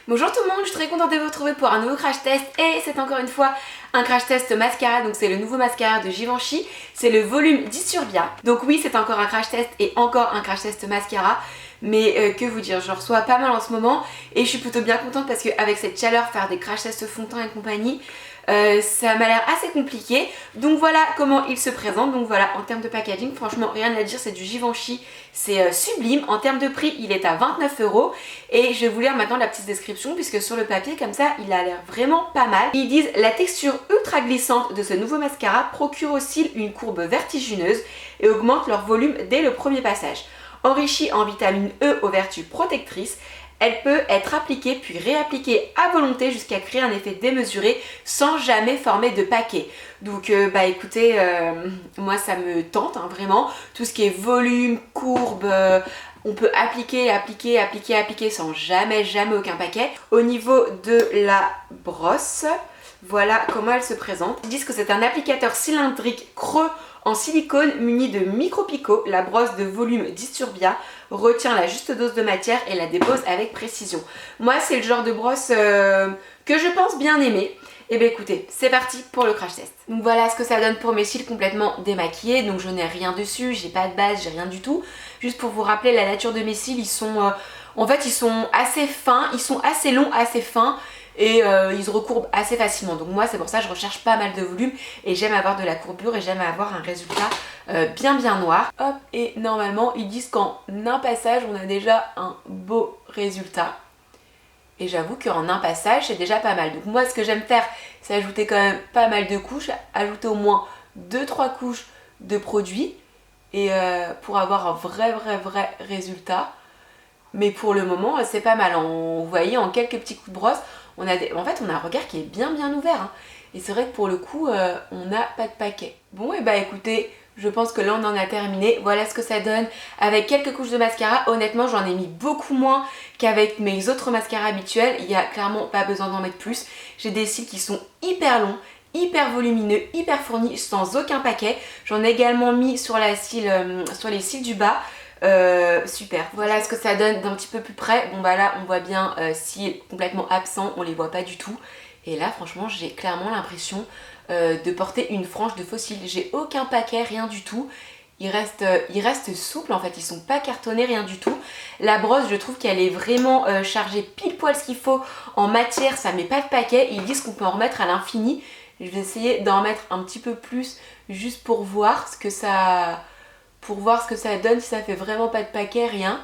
Bonjour tout le monde, je suis très contente de vous retrouver pour un nouveau crash test et c'est encore une fois un crash test mascara, donc c'est le nouveau mascara de Givenchy, c'est le volume Disturbia. Donc oui, c'est encore un crash test et encore un crash test mascara, mais que vous dire, je reçois pas mal en ce moment et je suis plutôt bien contente parce qu'avec cette chaleur, faire des crash tests fond de teint et compagnie, ça m'a l'air assez compliqué. Donc voilà comment il se présente. Donc voilà, en termes de packaging, franchement rien à dire, c'est du Givenchy, c'est sublime. En termes de prix, il est à 29 € et je vais vous lire maintenant la petite description puisque sur le papier comme ça il a l'air vraiment pas mal. Ils disent: la texture ultra glissante de ce nouveau mascara procure aux cils une courbe vertigineuse et augmente leur volume dès le premier passage. Enrichie en vitamine E aux vertus protectrices, elle peut être appliquée puis réappliquée à volonté jusqu'à créer un effet démesuré sans jamais former de paquet. Donc bah écoutez, moi ça me tente hein, vraiment. Tout ce qui est volume, courbe, on peut appliquer sans jamais aucun paquet. Au niveau de la brosse, voilà comment elle se présente. Ils disent que c'est un applicateur cylindrique creux en silicone muni de micro-picots. La brosse de volume Disturbia retient la juste dose de matière et la dépose avec précision. Moi c'est le genre de brosse que je pense bien aimer. Et bien écoutez, c'est parti pour le crash test. Donc voilà ce que ça donne pour mes cils complètement démaquillés. Donc je n'ai rien dessus, j'ai pas de base, j'ai rien du tout. Juste pour vous rappeler la nature de mes cils, ils sont en fait ils sont assez fins, ils sont assez longs, assez fins. Et ils se recourbent assez facilement. Donc moi c'est pour ça que je recherche pas mal de volume et j'aime avoir de la courbure et j'aime avoir un résultat bien noir. Hop, et normalement ils disent qu'en un passage on a déjà un beau résultat. Et j'avoue qu'en un passage c'est déjà pas mal. Donc moi ce que j'aime faire c'est ajouter quand même pas mal de couches, ajouter au moins 2-3 couches de produit et pour avoir un vrai résultat. Mais pour le moment c'est pas mal. Vous voyez, en quelques petits coups de brosse, en fait on a un regard qui est bien ouvert hein. Et c'est vrai que pour le coup on n'a pas de paquet. Bon et bah écoutez, je pense que là on en a terminé. Voilà ce que ça donne avec quelques couches de mascara. Honnêtement j'en ai mis beaucoup moins qu'avec mes autres mascaras habituels. Il n'y a clairement pas besoin d'en mettre plus. J'ai des cils qui sont hyper longs, hyper volumineux, hyper fournis, sans aucun paquet. J'en ai également mis sur les cils du bas. Super, voilà ce que ça donne d'un petit peu plus près. Bon bah là on voit bien cils complètement absents, on les voit pas du tout. Et là franchement j'ai clairement l'impression de porter une frange de faux cils. J'ai aucun paquet, rien du tout. Ils restent souples en fait, ils sont pas cartonnés, rien du tout. La brosse je trouve qu'elle est vraiment chargée pile poil ce qu'il faut en matière, ça met pas de paquet. Ils disent qu'on peut en remettre à l'infini. Je vais essayer d'en mettre un petit peu plus juste pour voir ce que ça donne, si ça fait vraiment pas de paquet, rien.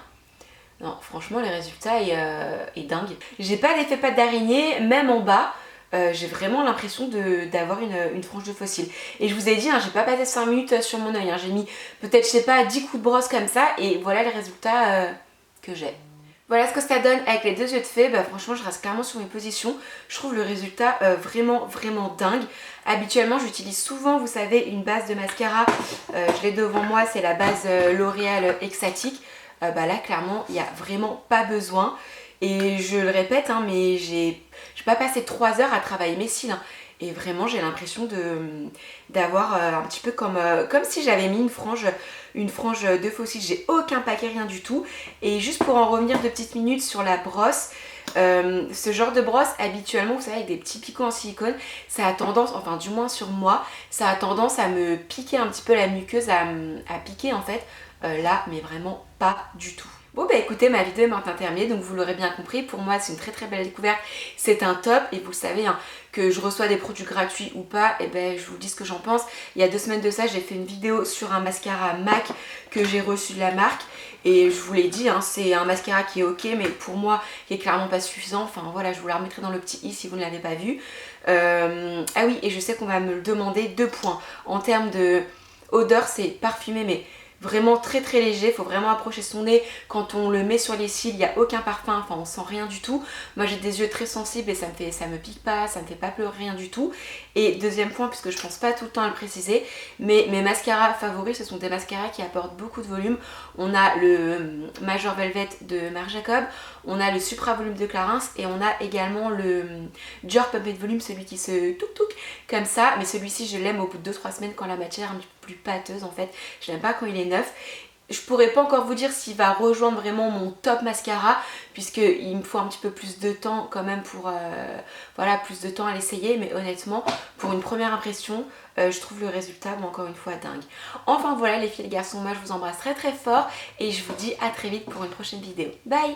Non, franchement, les résultats est dingue. J'ai pas d'effet pâte d'araignée, même en bas. J'ai vraiment l'impression d'avoir une frange de faux cils. Et je vous ai dit, hein, j'ai pas passé 5 minutes sur mon œil. Hein. J'ai mis peut-être, je sais pas, 10 coups de brosse comme ça. Et voilà les résultats que j'ai. Voilà ce que ça donne avec les deux yeux de fée. Bah, franchement je reste clairement sur mes positions. Je trouve le résultat vraiment dingue. Habituellement j'utilise souvent, vous savez, une base de mascara. Je l'ai devant moi, c'est la base L'Oréal Extatic. Bah là clairement il n'y a vraiment pas besoin. Et je le répète hein, mais j'ai pas passé 3 heures à travailler mes cils hein. Et vraiment j'ai l'impression d'avoir un petit peu comme si j'avais mis une frange de faux cils. J'ai aucun paquet, rien du tout. Et juste pour en revenir 2 petites minutes sur la brosse, ce genre de brosse habituellement vous savez avec des petits picots en silicone, ça a tendance, enfin du moins sur moi, ça a tendance à me piquer un petit peu la muqueuse, à piquer en fait. Là mais vraiment pas du tout. Bon bah écoutez, ma vidéo est maintenant terminée, donc vous l'aurez bien compris, pour moi c'est une très belle découverte, c'est un top. Et vous le savez hein, que je reçois des produits gratuits ou pas, et ben je vous dis ce que j'en pense. Il y a 2 semaines de ça j'ai fait une vidéo sur un mascara MAC que j'ai reçu de la marque. Et je vous l'ai dit, hein, c'est un mascara qui est ok mais pour moi qui est clairement pas suffisant. Enfin voilà, je vous la remettrai dans le petit i si vous ne l'avez pas vu. Ah oui, et je sais qu'on va me le demander, 2 points. En termes de odeur c'est parfumé mais vraiment très léger, il faut vraiment approcher son nez. Quand on le met sur les cils, il n'y a aucun parfum, enfin on sent rien du tout. Moi j'ai des yeux très sensibles et ça me pique pas, ça me fait pas pleurer, rien du tout. Et deuxième point, puisque je pense pas tout le temps à le préciser, mais mes mascaras favoris ce sont des mascaras qui apportent beaucoup de volume. On a le Major Velvet de Marc Jacob, on a le Supra Volume de Clarins et on a également le Dior Pumped Volume, celui qui se touc comme ça. Mais celui-ci je l'aime au bout de 2-3 semaines quand la matière est un petit peu plus pâteuse en fait. Je l'aime pas quand il est neuf. Je pourrais pas encore vous dire s'il va rejoindre vraiment mon top mascara, puisqu'il me faut un petit peu plus de temps quand même pour voilà, plus de temps à l'essayer, mais honnêtement pour une première impression je trouve le résultat encore une fois dingue. Enfin voilà les filles et les garçons, moi je vous embrasse très très fort et je vous dis à très vite pour une prochaine vidéo. Bye.